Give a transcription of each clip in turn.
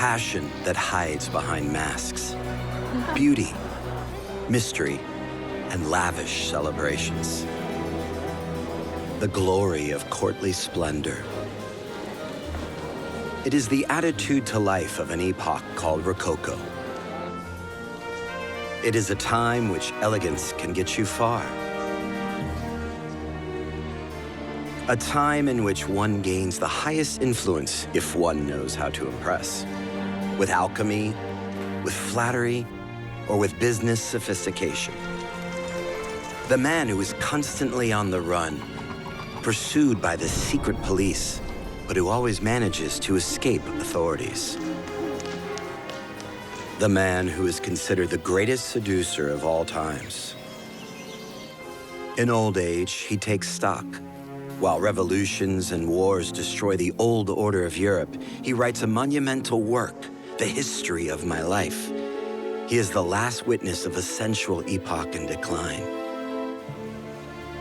passion that hides behind masks, beauty, mystery, and lavish celebrations. The glory of courtly splendor. It is the attitude to life of an epoch called Rococo. It is a time which elegance can get you far. A time in which one gains the highest influence if one knows how to impress. With alchemy, with flattery, or with business sophistication. The man who is constantly on the run, pursued by the secret police, but who always manages to escape authorities. The man who is considered the greatest seducer of all times. In old age, he takes stock. While revolutions and wars destroy the old order of Europe, he writes a monumental work, The History of My Life. He is the last witness of a sensual epoch in decline.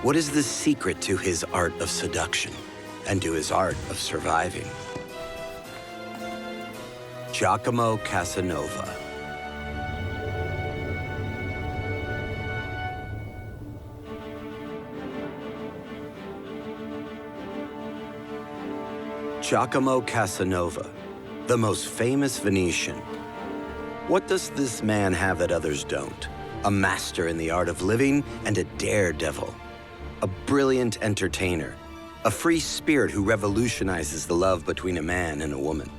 What is the secret to his art of seduction and to his art of surviving? Giacomo Casanova. Giacomo Casanova, the most famous Venetian. What does this man have that others don't? A master in the art of living and a daredevil. A brilliant entertainer. A free spirit who revolutionizes the love between a man and a woman.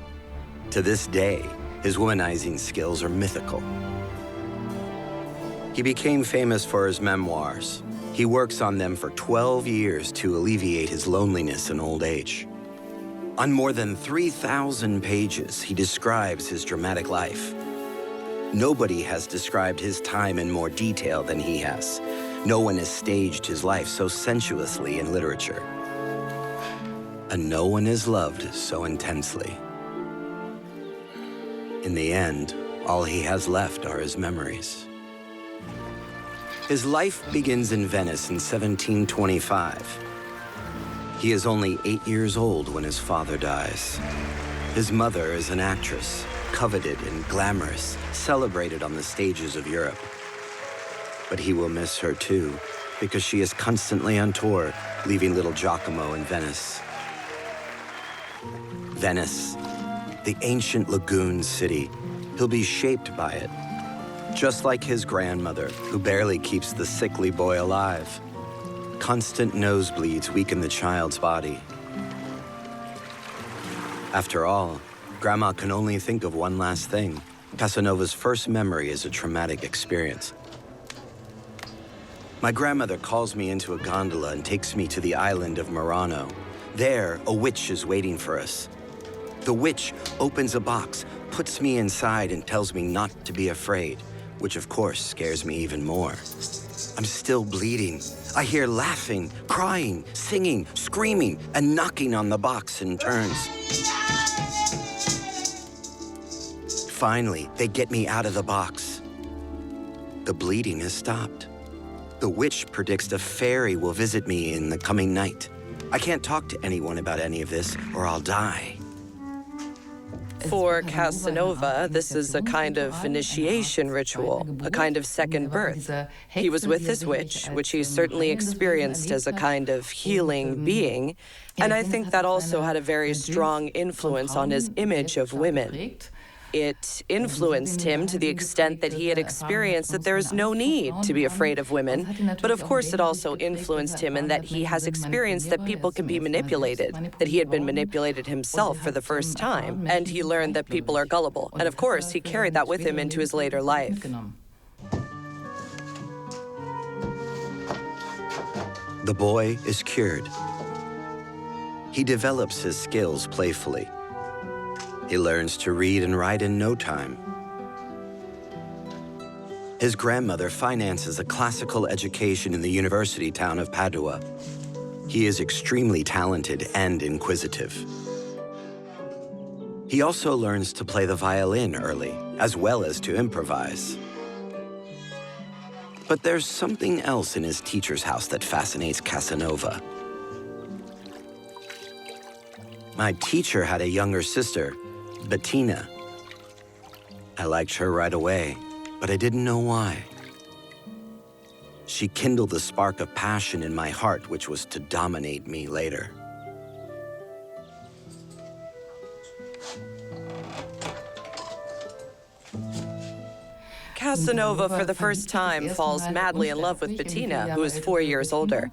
To this day, his womanizing skills are mythical. He became famous for his memoirs. He works on them for 12 years to alleviate his loneliness in old age. On more than 3,000 pages, he describes his dramatic life. Nobody has described his time in more detail than he has. No one has staged his life so sensuously in literature. And no one is loved so intensely. In the end, all he has left are his memories. His life begins in Venice in 1725. He is only 8 years old when his father dies. His mother is an actress, coveted and glamorous, celebrated on the stages of Europe. But he will miss her too, because she is constantly on tour, leaving little Giacomo in Venice. Venice, the ancient lagoon city. He'll be shaped by it, just like his grandmother, who barely keeps the sickly boy alive. Constant nosebleeds weaken the child's body. After all, Grandma can only think of one last thing. Casanova's first memory is a traumatic experience. My grandmother calls me into a gondola and takes me to the island of Murano. There, a witch is waiting for us. The witch opens a box, puts me inside, and tells me not to be afraid, which of course scares me even more. I'm still bleeding. I hear laughing, crying, singing, screaming, and knocking on the box in turns. Finally, they get me out of the box. The bleeding has stopped. The witch predicts a fairy will visit me in the coming night. I can't talk to anyone about any of this, or I'll die. For Casanova, this is a kind of initiation ritual, a kind of second birth. He was with his witch, which he certainly experienced as a kind of healing being, and I think that also had a very strong influence on his image of women. It influenced him to the extent that he had experienced that there is no need to be afraid of women, but of course it also influenced him in that he has experienced that people can be manipulated, that he had been manipulated himself for the first time, and he learned that people are gullible. And of course, he carried that with him into his later life. The boy is cured. He develops his skills playfully. He learns to read and write in no time. His grandmother finances a classical education in the university town of Padua. He is extremely talented and inquisitive. He also learns to play the violin early, as well as to improvise. But there's something else in his teacher's house that fascinates Casanova. My teacher had a younger sister, Bettina. I liked her right away, but I didn't know why. She kindled the spark of passion in my heart, which was to dominate me later. Casanova, for the first time, falls madly in love with Bettina, who is 4 years older.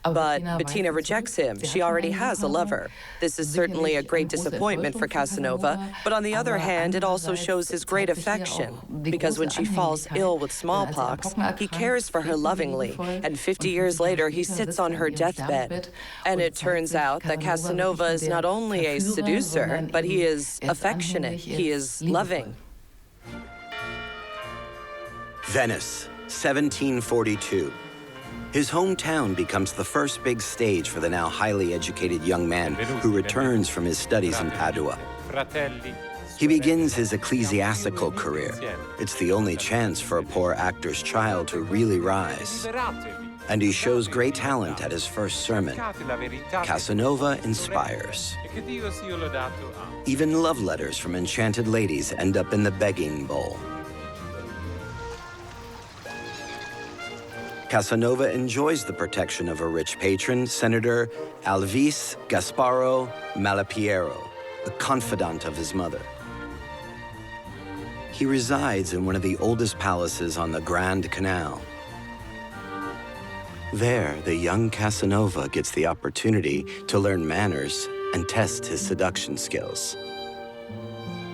But Bettina rejects him. She already has a lover. This is certainly a great disappointment for Casanova, but on the other hand, it also shows his great affection, because when she falls ill with smallpox, he cares for her lovingly, and 50 years later, he sits on her deathbed. And it turns out that Casanova is not only a seducer, but he is affectionate, he is loving. Venice, 1742. His hometown becomes the first big stage for the now highly educated young man who returns from his studies in Padua. He begins his ecclesiastical career. It's the only chance for a poor actor's child to really rise. And he shows great talent at his first sermon. Casanova inspires. Even love letters from enchanted ladies end up in the begging bowl. Casanova enjoys the protection of a rich patron, Senator Alvise Gasparo Malipiero, the confidant of his mother. He resides in one of the oldest palaces on the Grand Canal. There, the young Casanova gets the opportunity to learn manners and test his seduction skills.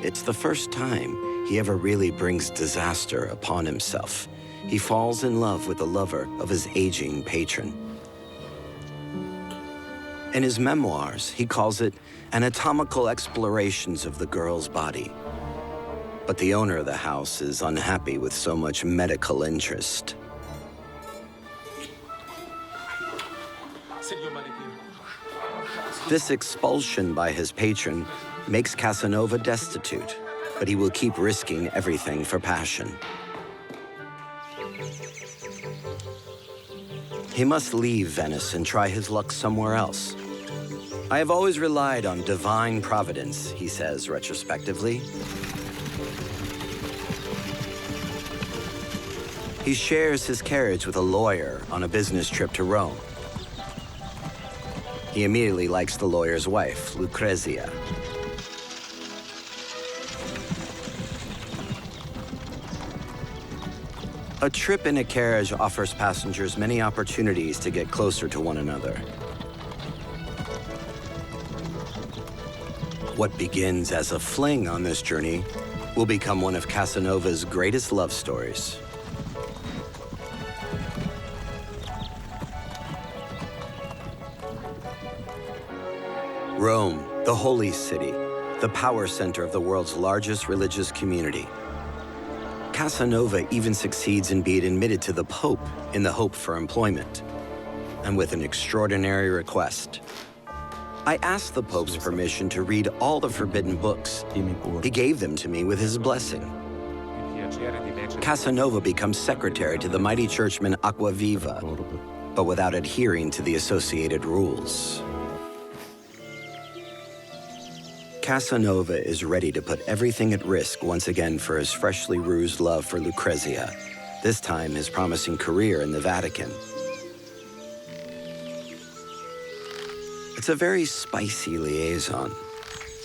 It's the first time he ever really brings disaster upon himself. He falls in love with the lover of his aging patron. In his memoirs, he calls it anatomical explorations of the girl's body. But the owner of the house is unhappy with so much medical interest. This expulsion by his patron makes Casanova destitute, but he will keep risking everything for passion. He must leave Venice and try his luck somewhere else. I have always relied on divine providence, he says retrospectively. He shares his carriage with a lawyer on a business trip to Rome. He immediately likes the lawyer's wife, Lucrezia. A trip in a carriage offers passengers many opportunities to get closer to one another. What begins as a fling on this journey will become one of Casanova's greatest love stories. Rome, the holy city, the power center of the world's largest religious community. Casanova even succeeds in being admitted to the Pope in the hope for employment, and with an extraordinary request. I asked the Pope's permission to read all the forbidden books. He gave them to me with his blessing. Casanova becomes secretary to the mighty churchman Acquaviva, but without adhering to the associated rules. Casanova is ready to put everything at risk once again for his freshly rused love for Lucrezia, this time his promising career in the Vatican. It's a very spicy liaison.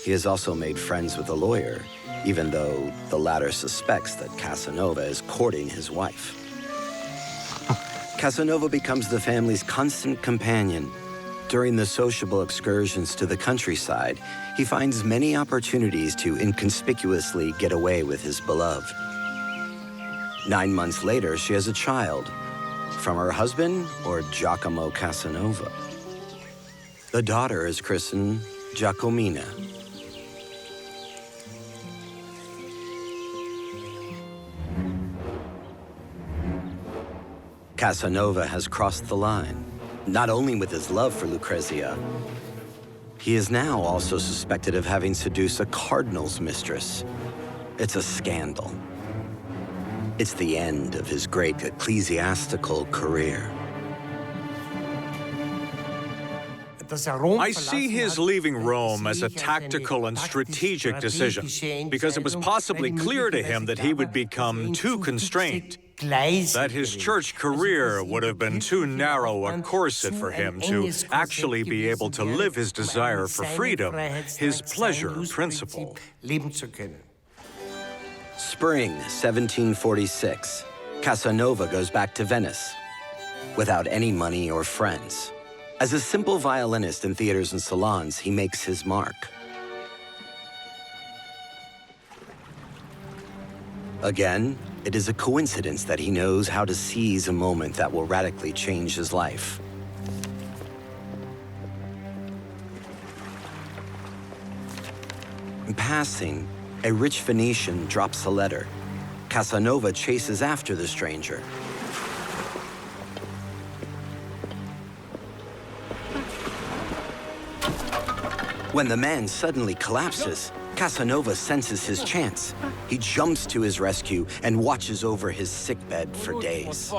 He has also made friends with the lawyer, even though the latter suspects that Casanova is courting his wife. Casanova becomes the family's constant companion. During the sociable excursions to the countryside, he finds many opportunities to inconspicuously get away with his beloved. 9 months later, she has a child from her husband or Giacomo Casanova. The daughter is christened Giacomina. Casanova has crossed the line. Not only with his love for Lucrezia, he is now also suspected of having seduced a cardinal's mistress. It's a scandal. It's the end of his great ecclesiastical career. I see his leaving Rome as a tactical and strategic decision, because it was possibly clear to him that he would become too constrained, that his church career would have been too narrow a corset for him to actually be able to live his desire for freedom, his pleasure principle. Spring 1746, Casanova goes back to Venice without any money or friends. As a simple violinist in theaters and salons, he makes his mark. Again, it is a coincidence that he knows how to seize a moment that will radically change his life. In passing, a rich Venetian drops a letter. Casanova chases after the stranger. When the man suddenly collapses, Casanova senses his chance. He jumps to his rescue and watches over his sickbed for days.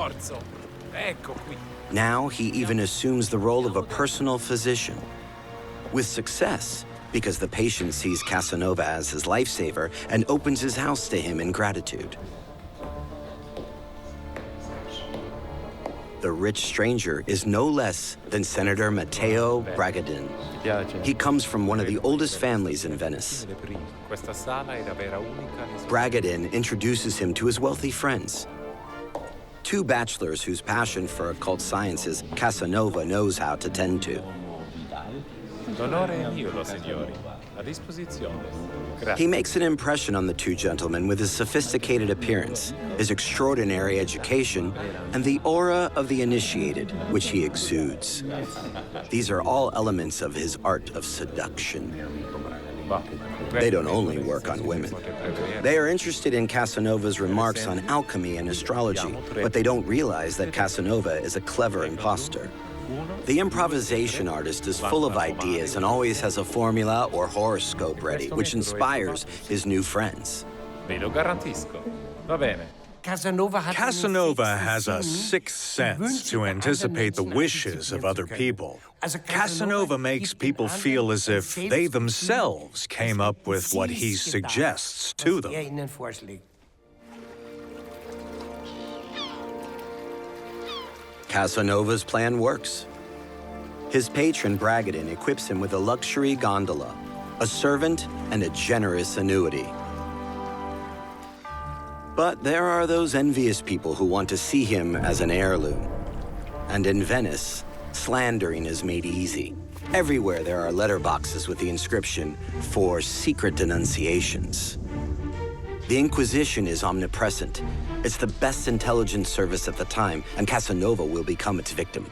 Now he even assumes the role of a personal physician. With success, because the patient sees Casanova as his lifesaver and opens his house to him in gratitude. The rich stranger is no less than Senator Matteo Bragadin. He comes from one of the oldest families in Venice. Bragadin introduces him to his wealthy friends. Two bachelors whose passion for occult sciences Casanova knows how to tend to. He makes an impression on the two gentlemen with his sophisticated appearance, his extraordinary education, and the aura of the initiated, which he exudes. These are all elements of his art of seduction. They don't only work on women. They are interested in Casanova's remarks on alchemy and astrology, but they don't realize that Casanova is a clever imposter. The improvisation artist is full of ideas and always has a formula or horoscope ready, which inspires his new friends. Casanova has a sixth sense to anticipate the wishes of other people. Casanova makes people feel as if they themselves came up with what he suggests to them. Casanova's plan works. His patron Bragadin equips him with a luxury gondola, a servant, and a generous annuity. But there are those envious people who want to see him as an heirloom. And in Venice, slandering is made easy. Everywhere there are letterboxes with the inscription, "For secret denunciations." The Inquisition is omnipresent. It's the best intelligence service at the time, and Casanova will become its victim.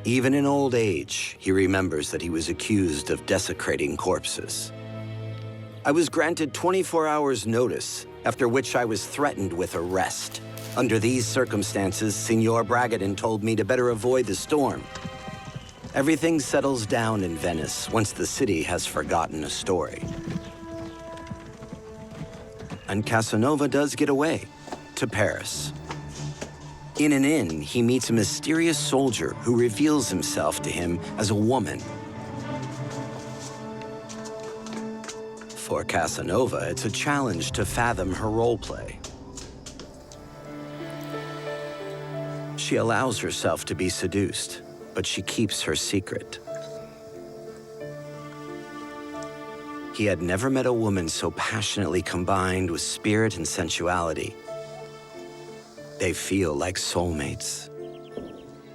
Even in old age, he remembers that he was accused of desecrating corpses. I was granted 24 hours notice, after which I was threatened with arrest. Under these circumstances, Signor Bragadin told me to better avoid the storm. Everything settles down in Venice once the city has forgotten a story. And Casanova does get away to Paris. In an inn, he meets a mysterious soldier who reveals himself to him as a woman. For Casanova, it's a challenge to fathom her role play. She allows herself to be seduced, but she keeps her secret. He had never met a woman so passionately combined with spirit and sensuality. They feel like soulmates.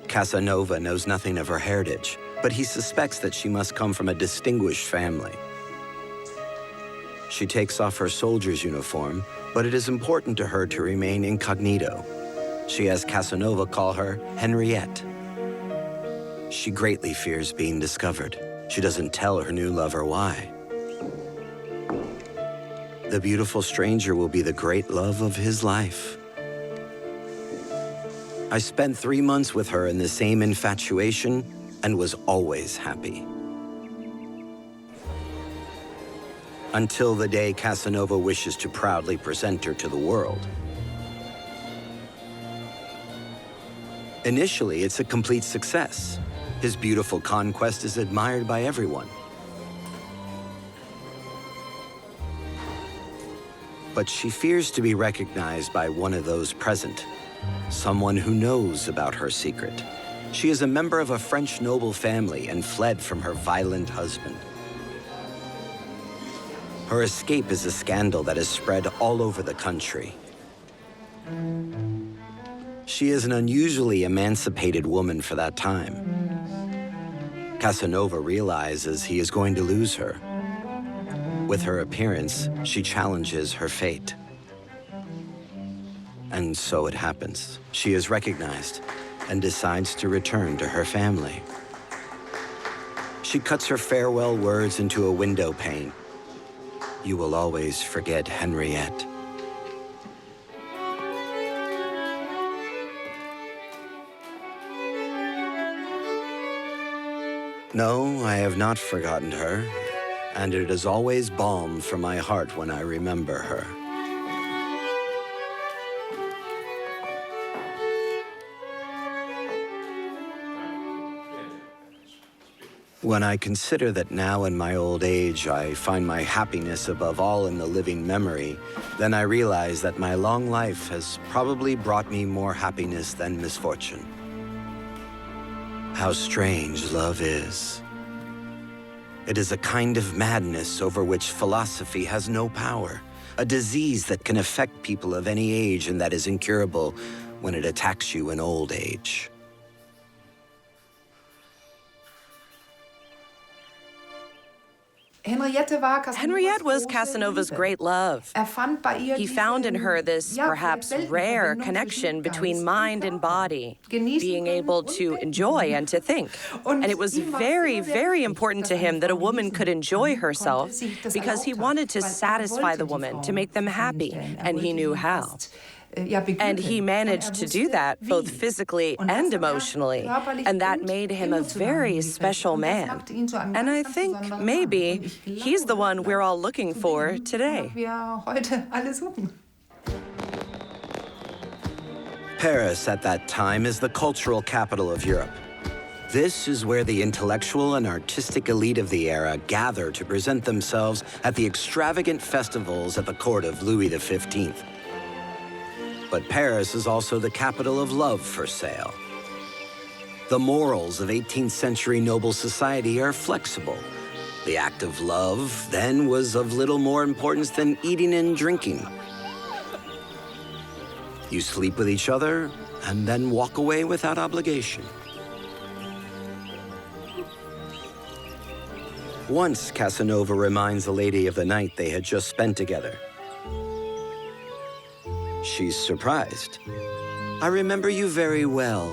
Casanova knows nothing of her heritage, but he suspects that she must come from a distinguished family. She takes off her soldier's uniform, but it is important to her to remain incognito. She has Casanova call her Henriette. She greatly fears being discovered. She doesn't tell her new lover why. The beautiful stranger will be the great love of his life. I spent 3 months with her in the same infatuation and was always happy. Until the day Casanova wishes to proudly present her to the world. Initially, it's a complete success. His beautiful conquest is admired by everyone. But she fears to be recognized by one of those present, someone who knows about her secret. She is a member of a French noble family and fled from her violent husband. Her escape is a scandal that is spread all over the country. She is an unusually emancipated woman for that time. Casanova realizes he is going to lose her. With her appearance, she challenges her fate. And so it happens. She is recognized and decides to return to her family. She cuts her farewell words into a window pane. You will always forget Henriette. No, I have not forgotten her, and it is always balm for my heart when I remember her. When I consider that now in my old age I find my happiness above all in the living memory, then I realize that my long life has probably brought me more happiness than misfortune. How strange love is. It is a kind of madness over which philosophy has no power, a disease that can affect people of any age and that is incurable when it attacks you in old age. Henriette was Casanova's great love. He found in her this perhaps rare connection between mind and body, being able to enjoy and to think. And it was very, very important to him that a woman could enjoy herself because he wanted to satisfy the woman, to make them happy, and he knew how. And he managed to do that both physically and emotionally, and that made him a very special man. And I think maybe he's the one we're all looking for today. Paris at that time is the cultural capital of Europe. This is where the intellectual and artistic elite of the era gather to present themselves at the extravagant festivals at the court of Louis XV. But Paris is also the capital of love for sale. The morals of 18th century noble society are flexible. The act of love then was of little more importance than eating and drinking. You sleep with each other and then walk away without obligation. Once Casanova reminds the lady of the night they had just spent together. She's surprised. I remember you very well,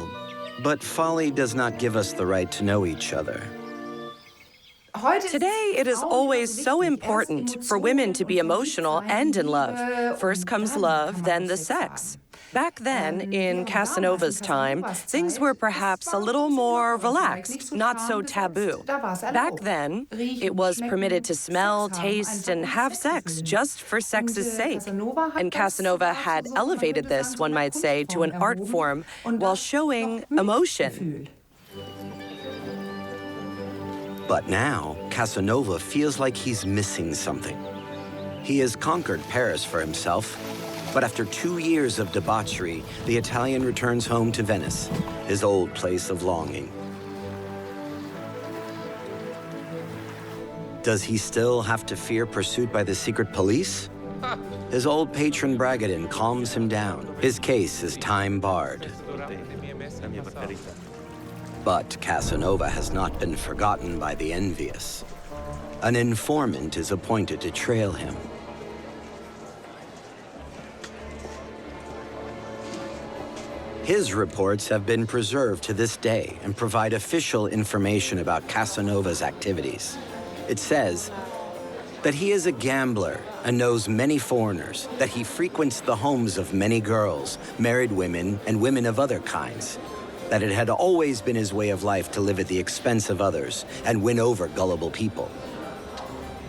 but folly does not give us the right to know each other. Today, it is always so important for women to be emotional and in love. First comes love, then the sex. Back then, in Casanova's time, things were perhaps a little more relaxed, not so taboo. Back then, it was permitted to smell, taste, and have sex just for sex's sake. And Casanova had elevated this, one might say, to an art form while showing emotion. But now, Casanova feels like he's missing something. He has conquered Paris for himself, but after 2 years of debauchery, the Italian returns home to Venice, his old place of longing. Does he still have to fear pursuit by the secret police? His old patron Bragadin calms him down. His case is time-barred. But Casanova has not been forgotten by the envious. An informant is appointed to trail him. His reports have been preserved to this day and provide official information about Casanova's activities. It says that he is a gambler and knows many foreigners, that he frequents the homes of many girls, married women, and women of other kinds, that it had always been his way of life to live at the expense of others and win over gullible people,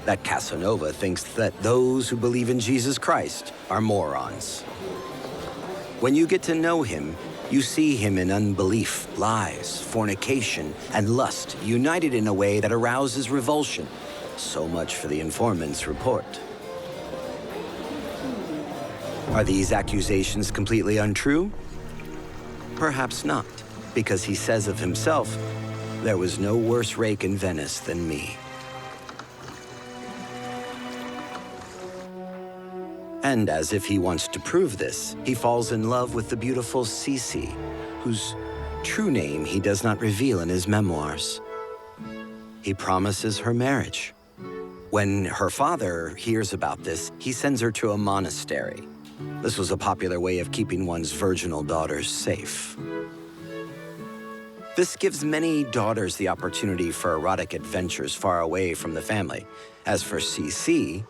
that Casanova thinks that those who believe in Jesus Christ are morons. When you get to know him, You see him in unbelief, lies, fornication, and lust, united in a way that arouses revulsion. So much for the informant's report. Are these accusations completely untrue? Perhaps not, because he says of himself, "There was no worse rake in Venice than me." And as if he wants to prove this, he falls in love with the beautiful Cici, whose true name he does not reveal in his memoirs. He promises her marriage. When her father hears about this, he sends her to a monastery. This was a popular way of keeping one's virginal daughters safe. This gives many daughters the opportunity for erotic adventures far away from the family. As for Cici,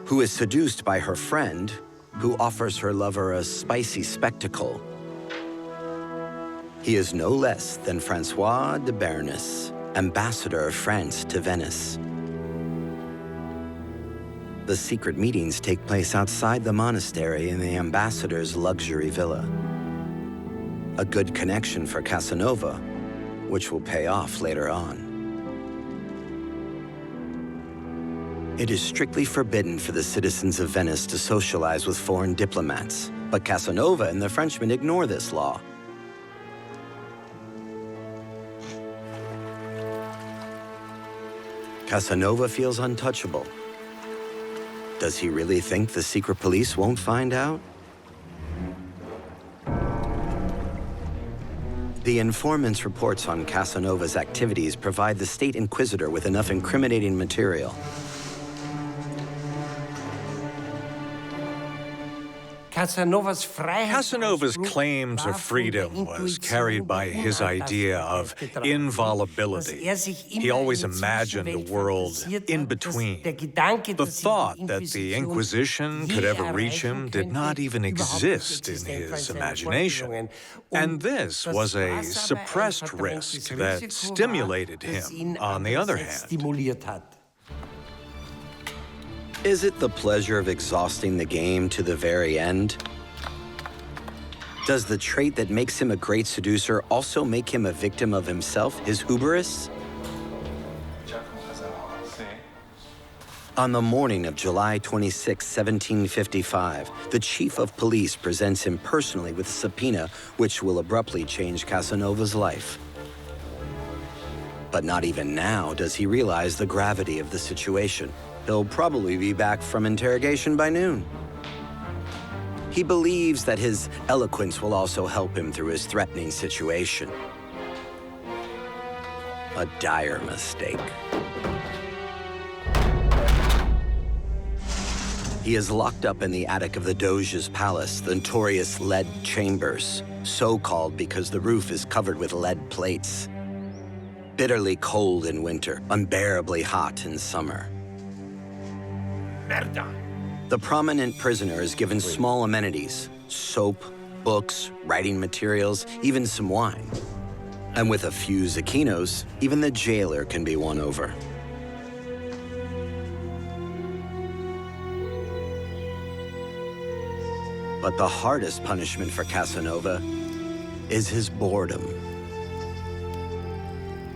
who is seduced by her friend, who offers her lover a spicy spectacle, he is no less than Francois de Bernis, ambassador of France to Venice. The secret meetings take place outside the monastery in the ambassador's luxury villa. A good connection for Casanova, which will pay off later on. It is strictly forbidden for the citizens of Venice to socialize with foreign diplomats, but Casanova and the Frenchmen ignore this law. Casanova feels untouchable. Does he really think the secret police won't find out? The informant's reports on Casanova's activities provide the state inquisitor with enough incriminating material. Casanova's claim to freedom was carried by his idea of inviolability. He always imagined a world in between. The thought that the Inquisition could ever reach him did not even exist in his imagination. And this was a suppressed risk that stimulated him, on the other hand. Is it the pleasure of exhausting the game to the very end? Does the trait that makes him a great seducer also make him a victim of himself, his hubris? On the morning of July 26, 1755, the chief of police presents him personally with a subpoena which will abruptly change Casanova's life. But not even now does he realize the gravity of the situation. He'll probably be back from interrogation by noon. He believes that his eloquence will also help him through his threatening situation. A dire mistake. He is locked up in the attic of the Doge's palace, the notorious lead chambers, so called because the roof is covered with lead plates. Bitterly cold in winter, unbearably hot in summer. The prominent prisoner is given small amenities, soap, books, writing materials, even some wine. And with a few Zecchinos, even the jailer can be won over. But the hardest punishment for Casanova is his boredom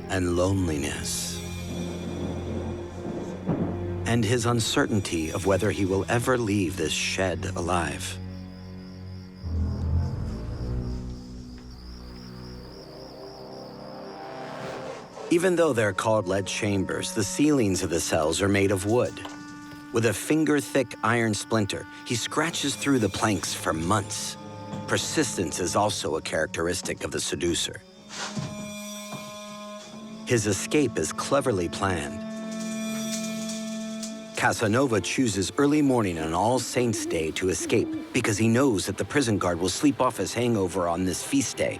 and loneliness, and his uncertainty of whether he will ever leave this shed alive. Even though they're called lead chambers, the ceilings of the cells are made of wood. With a finger-thick iron splinter, he scratches through the planks for months. Persistence is also a characteristic of the seducer. His escape is cleverly planned. Casanova chooses early morning on All Saints' Day to escape because he knows that the prison guard will sleep off his hangover on this feast day.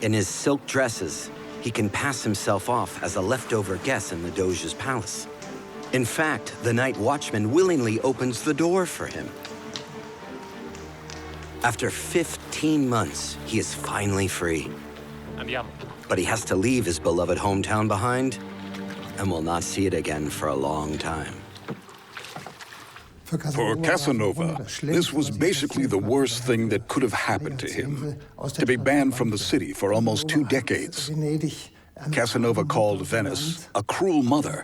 In his silk dresses, he can pass himself off as a leftover guest in the Doge's palace. In fact, the night watchman willingly opens the door for him. After 15 months, he is finally free. Andiamo. But he has to leave his beloved hometown behind and will not see it again for a long time. For Casanova, this was basically the worst thing that could have happened to him, to be banned from the city for almost 2 decades. Casanova called Venice a cruel mother,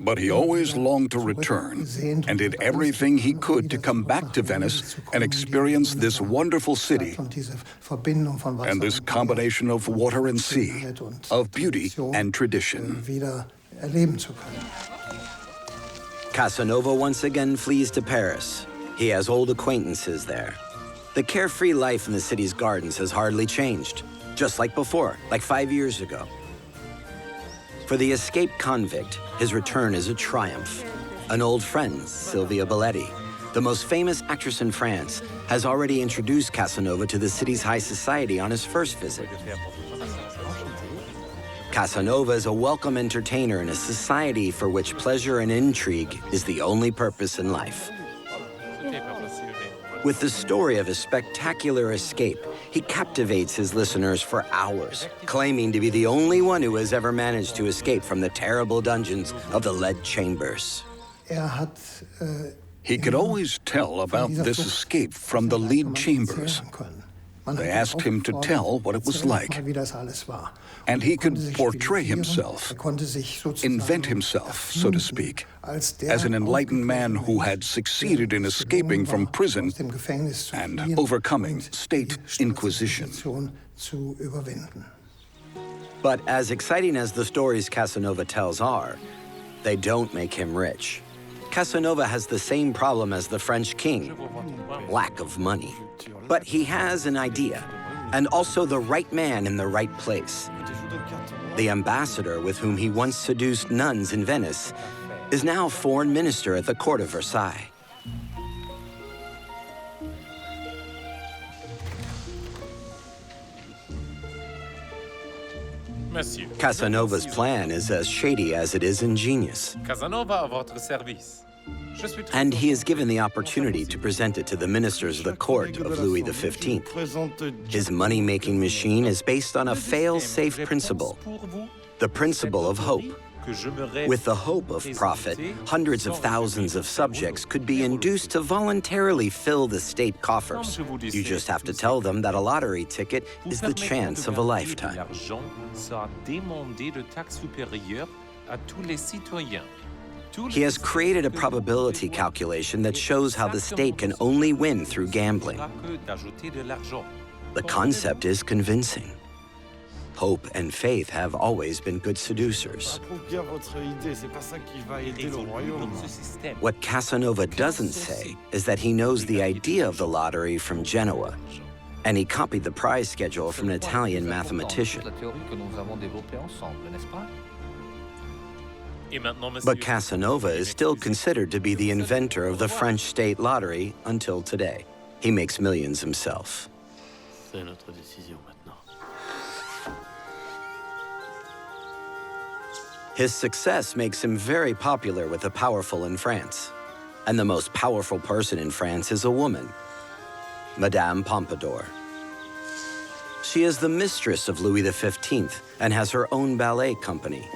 but he always longed to return and did everything he could to come back to Venice and experience this wonderful city and this combination of water and sea, of beauty and tradition. Casanova once again flees to Paris. He has old acquaintances there. The carefree life in the city's gardens has hardly changed, just like before, like 5 years ago. For the escaped convict, his return is a triumph. An old friend, Sylvia Belletti, the most famous actress in France, has already introduced Casanova to the city's high society on his first visit. Casanova is a welcome entertainer in a society for which pleasure and intrigue is the only purpose in life. With the story of his spectacular escape, he captivates his listeners for hours, claiming to be the only one who has ever managed to escape from the terrible dungeons of the lead chambers. He could always tell about this escape from the lead chambers. They asked him to tell what it was like, and he could portray himself, invent himself, so to speak, as an enlightened man who had succeeded in escaping from prison and overcoming state inquisition. But as exciting as the stories Casanova tells are, they don't make him rich. Casanova has the same problem as the French king, lack of money. But he has an idea, and also the right man in the right place. The ambassador with whom he once seduced nuns in Venice is now foreign minister at the court of Versailles. Monsieur. Casanova's plan is as shady as it is ingenious. Casanova à votre service. And he is given the opportunity to present it to the ministers of the court of Louis XV. His money-making machine is based on a fail-safe principle, the principle of hope. With the hope of profit, hundreds of thousands of subjects could be induced to voluntarily fill the state coffers. You just have to tell them that a lottery ticket is the chance of a lifetime. He has created a probability calculation that shows how the state can only win through gambling. The concept is convincing. Hope and faith have always been good seducers. What Casanova doesn't say is that he knows the idea of the lottery from Genoa, and he copied the prize schedule from an Italian mathematician. But Casanova is still considered to be the inventor of the French state lottery until today. He makes millions himself. His success makes him very popular with the powerful in France. And the most powerful person in France is a woman, Madame Pompadour. She is the mistress of Louis XV and has her own ballet company,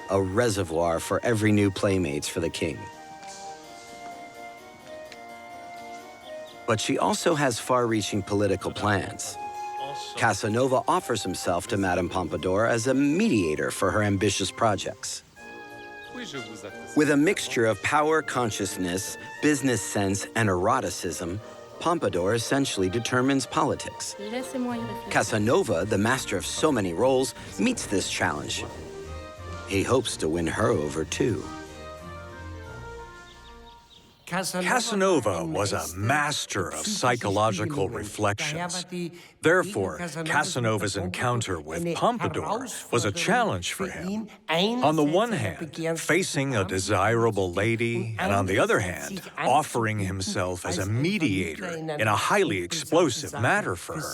a reservoir for every new playmates for the king. But she also has far-reaching political plans. Casanova offers himself to Madame Pompadour as a mediator for her ambitious projects. With a mixture of power consciousness, business sense, and eroticism, Pompadour essentially determines politics. Casanova, the master of so many roles, meets this challenge. He hopes to win her over, too. Casanova was a master of psychological reflections. Therefore, Casanova's encounter with Pompadour was a challenge for him. On the one hand, facing a desirable lady, and on the other hand, offering himself as a mediator in a highly explosive matter for her.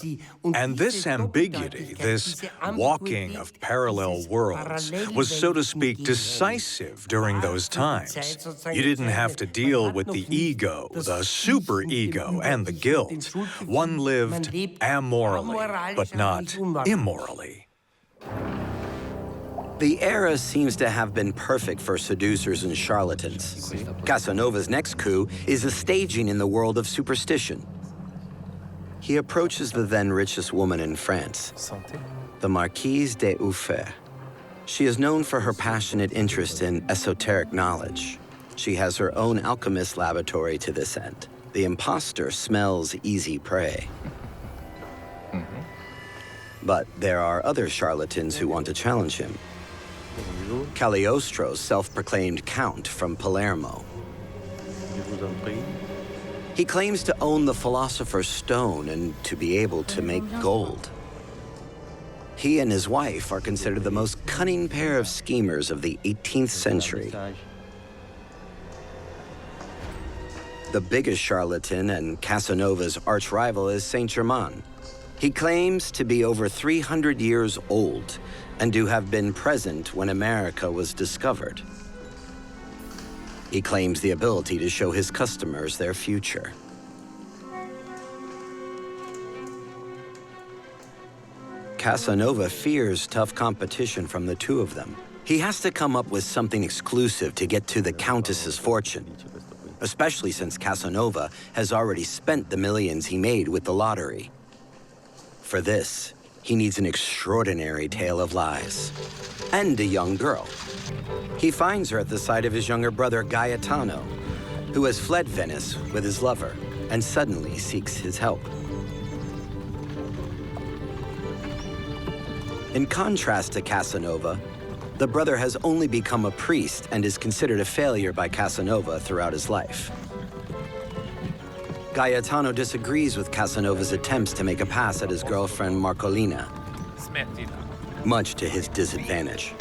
And this ambiguity, this walking of parallel worlds, was, so to speak, decisive during those times. You didn't have to deal with the ego, the superego, and the guilt. One lived amorally, but not immorally. The era seems to have been perfect for seducers and charlatans. Casanova's next coup is a staging in the world of superstition. He approaches the then richest woman in France, the Marquise de Uffert. She is known for her passionate interest in esoteric knowledge. She has her own alchemist laboratory to this end. The imposter smells easy prey. But there are other charlatans who want to challenge him. Cagliostro's self-proclaimed count from Palermo. He claims to own the Philosopher's Stone and to be able to make gold. He and his wife are considered the most cunning pair of schemers of the 18th century. The biggest charlatan and Casanova's arch-rival is Saint-Germain. He claims to be over 300 years old and to have been present when America was discovered. He claims the ability to show his customers their future. Casanova fears tough competition from the two of them. He has to come up with something exclusive to get to the Countess's fortune, especially since Casanova has already spent the millions he made with the lottery. For this, he needs an extraordinary tale of lies and a young girl. He finds her at the side of his younger brother, Gaetano, who has fled Venice with his lover and suddenly seeks his help. In contrast to Casanova, the brother has only become a priest and is considered a failure by Casanova throughout his life. Gaetano disagrees with Casanova's attempts to make a pass at his girlfriend Marcolina, much to his disadvantage.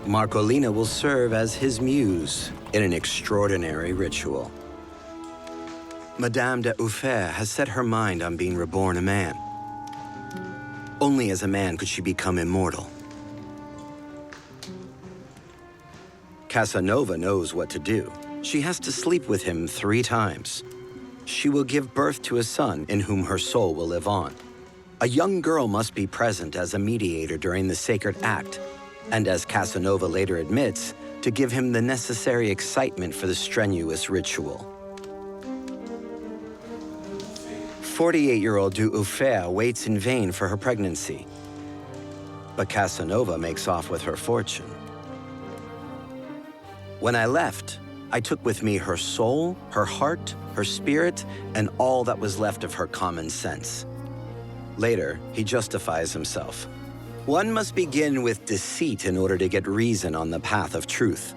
Marcolina will serve as his muse in an extraordinary ritual. Madame de Uffert has set her mind on being reborn a man. Only as a man could she become immortal. Casanova knows what to do. She has to sleep with him 3 times. She will give birth to a son in whom her soul will live on. A young girl must be present as a mediator during the sacred act, and as Casanova later admits, to give him the necessary excitement for the strenuous ritual. 48-year-old de Uffert waits in vain for her pregnancy, but Casanova makes off with her fortune. When I left, I took with me her soul, her heart, her spirit, and all that was left of her common sense. Later, he justifies himself. One must begin with deceit in order to get reason on the path of truth.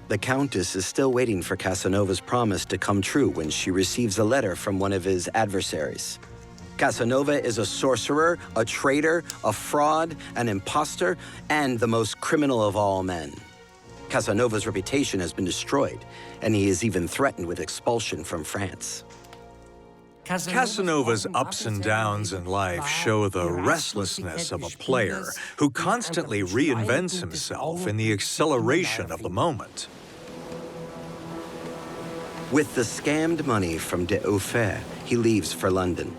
The Countess is still waiting for Casanova's promise to come true when she receives a letter from one of his adversaries. Casanova is a sorcerer, a traitor, a fraud, an impostor, and the most criminal of all men. Casanova's reputation has been destroyed, and he is even threatened with expulsion from France. Casanova's ups and downs in life show the restlessness of a player who constantly reinvents himself in the acceleration of the moment. With the scammed money from de Uffert, he leaves for London.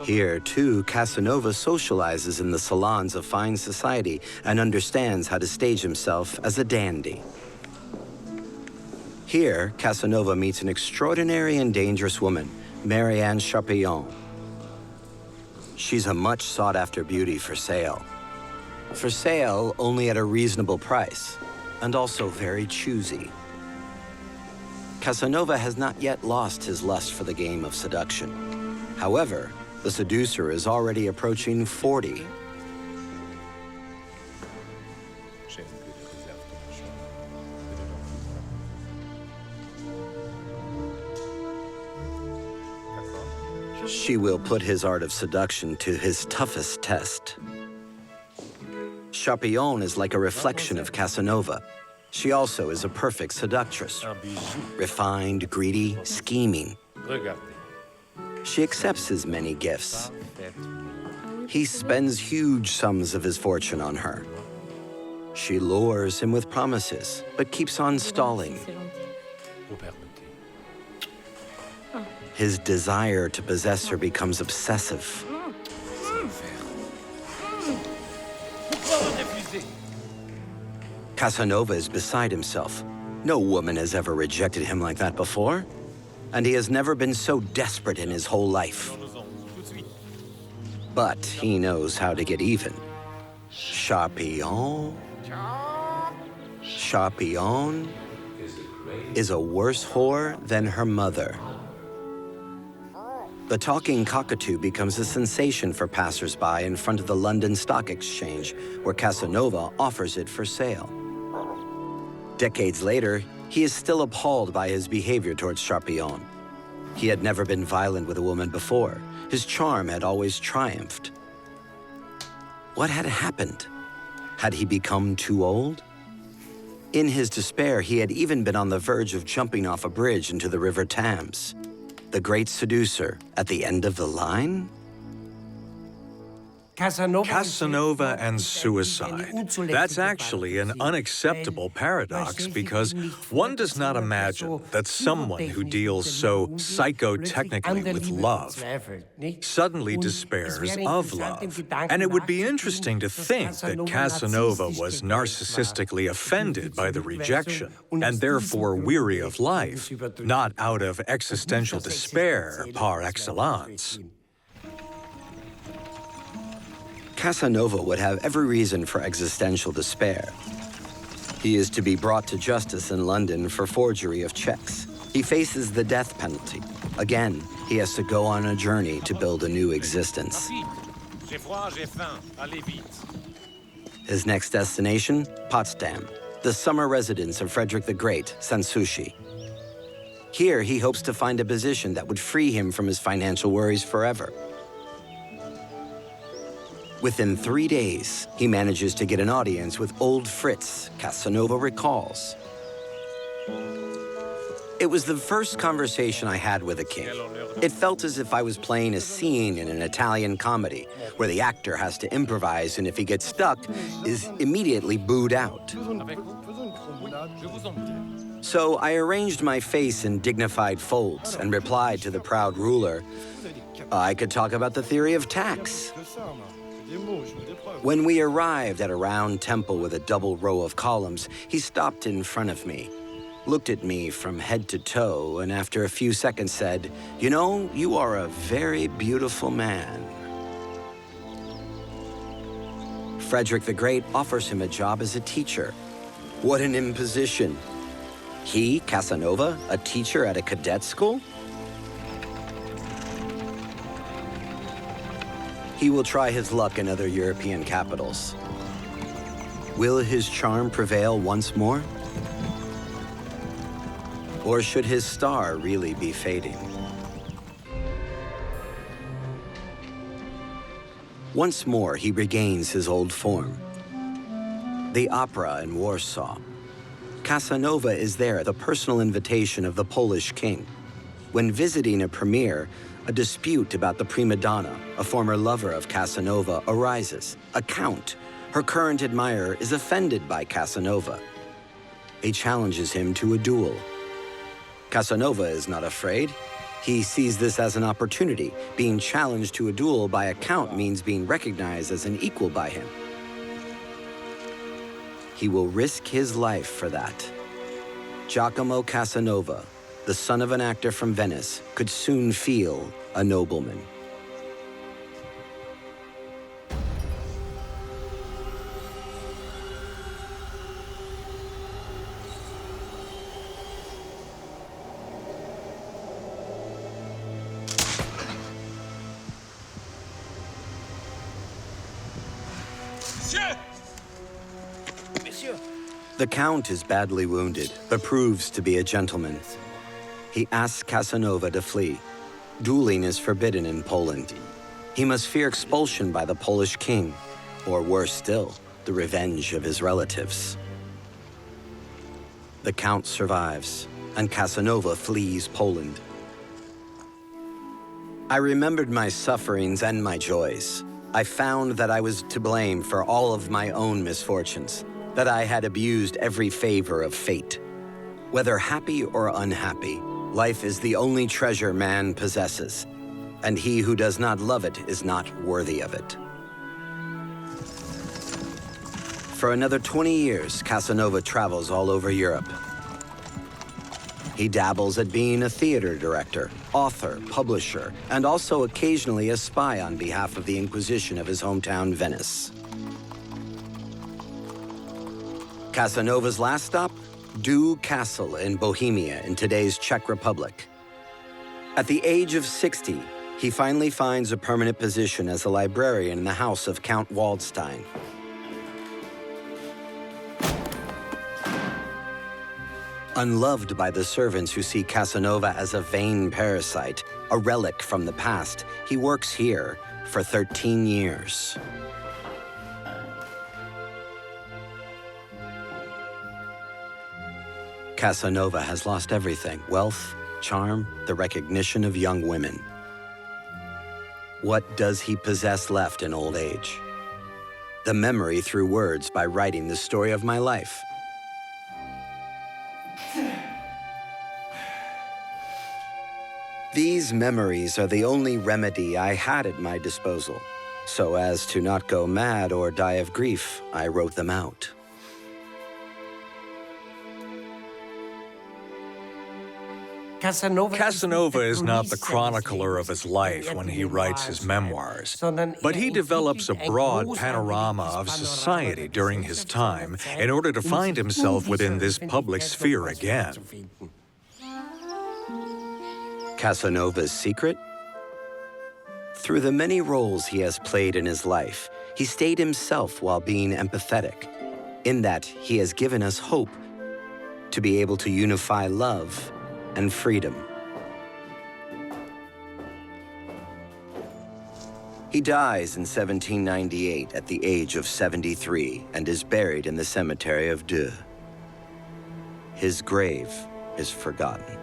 Here, too, Casanova socializes in the salons of fine society and understands how to stage himself as a dandy. Here, Casanova meets an extraordinary and dangerous woman, Marianne Chapillon. She's a much sought-after beauty for sale. For sale only at a reasonable price, and also very choosy. Casanova has not yet lost his lust for the game of seduction. However, the seducer is already approaching 40. She will put his art of seduction to his toughest test. Chapillon is like a reflection of Casanova. She also is a perfect seductress. Refined, greedy, scheming. She accepts his many gifts. He spends huge sums of his fortune on her. She lures him with promises, but keeps on stalling. His desire to possess her becomes obsessive. Casanova is beside himself. No woman has ever rejected him like that before, and he has never been so desperate in his whole life. But he knows how to get even. Charpillon is a worse whore than her mother. The talking cockatoo becomes a sensation for passers-by in front of the London Stock Exchange, where Casanova offers it for sale. Decades later, he is still appalled by his behavior towards Charpillon. He had never been violent with a woman before. His charm had always triumphed. What had happened? Had he become too old? In his despair, he had even been on the verge of jumping off a bridge into the River Thames. The great seducer at the end of the line? Casanova and suicide. That's actually an unacceptable paradox because one does not imagine that someone who deals so psychotechnically with love suddenly despairs of love. And it would be interesting to think that Casanova was narcissistically offended by the rejection and therefore weary of life, not out of existential despair par excellence. Casanova would have every reason for existential despair. He is to be brought to justice in London for forgery of checks. He faces the death penalty. Again, he has to go on a journey to build a new existence. His next destination, Potsdam, the summer residence of Frederick the Great, Sanssouci. Here, he hopes to find a position that would free him from his financial worries forever. Within 3 days, he manages to get an audience with old Fritz, Casanova recalls. It was the first conversation I had with a king. It felt as if I was playing a scene in an Italian comedy, where the actor has to improvise and if he gets stuck, is immediately booed out. So I arranged my face in dignified folds and replied to the proud ruler, I could talk about the theory of tax. When we arrived at a round temple with a double row of columns, he stopped in front of me, looked at me from head to toe, and after a few seconds said, "You know, you are a very beautiful man." Frederick the Great offers him a job as a teacher. What an imposition. He, Casanova, a teacher at a cadet school? He will try his luck in other European capitals. Will his charm prevail once more? Or should his star really be fading? Once more, he regains his old form. The opera in Warsaw. Casanova is there at the personal invitation of the Polish king. When visiting a premiere, a dispute about the prima donna, a former lover of Casanova, arises. A count, her current admirer, is offended by Casanova. He challenges him to a duel. Casanova is not afraid. He sees this as an opportunity. Being challenged to a duel by a count means being recognized as an equal by him. He will risk his life for that. Giacomo Casanova, the son of an actor from Venice, could soon feel a nobleman. The Count is badly wounded, but proves to be a gentleman. He asks Casanova to flee. Dueling is forbidden in Poland. He must fear expulsion by the Polish king, or worse still, the revenge of his relatives. The Count survives, and Casanova flees Poland. I remembered my sufferings and my joys. I found that I was to blame for all of my own misfortunes, that I had abused every favor of fate. Whether happy or unhappy, life is the only treasure man possesses, and he who does not love it is not worthy of it. For another 20 years, Casanova travels all over Europe. He dabbles at being a theater director, author, publisher, and also occasionally a spy on behalf of the Inquisition of his hometown, Venice. Casanova's last stop? Due Castle in Bohemia in today's Czech Republic. At the age of 60, he finally finds a permanent position as a librarian in the house of Count Waldstein. Unloved by the servants who see Casanova as a vain parasite, a relic from the past, he works here for 13 years. Casanova has lost everything: wealth, charm, the recognition of young women. What does he possess left in old age? The memory through words by writing the story of my life. These memories are the only remedy I had at my disposal. So as to not go mad or die of grief, I wrote them out. Casanova is not the chronicler of his life when he writes his memoirs, but he develops a broad panorama of society during his time in order to find himself within this public sphere again. Casanova's secret? Through the many roles he has played in his life, he stayed himself while being empathetic, in that he has given us hope to be able to unify love and freedom. He dies in 1798 at the age of 73 and is buried in the cemetery of Deux. His grave is forgotten.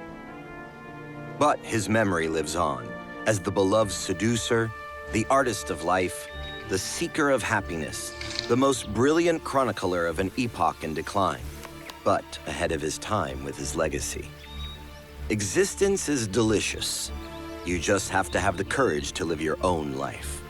But his memory lives on as the beloved seducer, the artist of life, the seeker of happiness, the most brilliant chronicler of an epoch in decline, but ahead of his time with his legacy. Existence is delicious. You just have to have the courage to live your own life.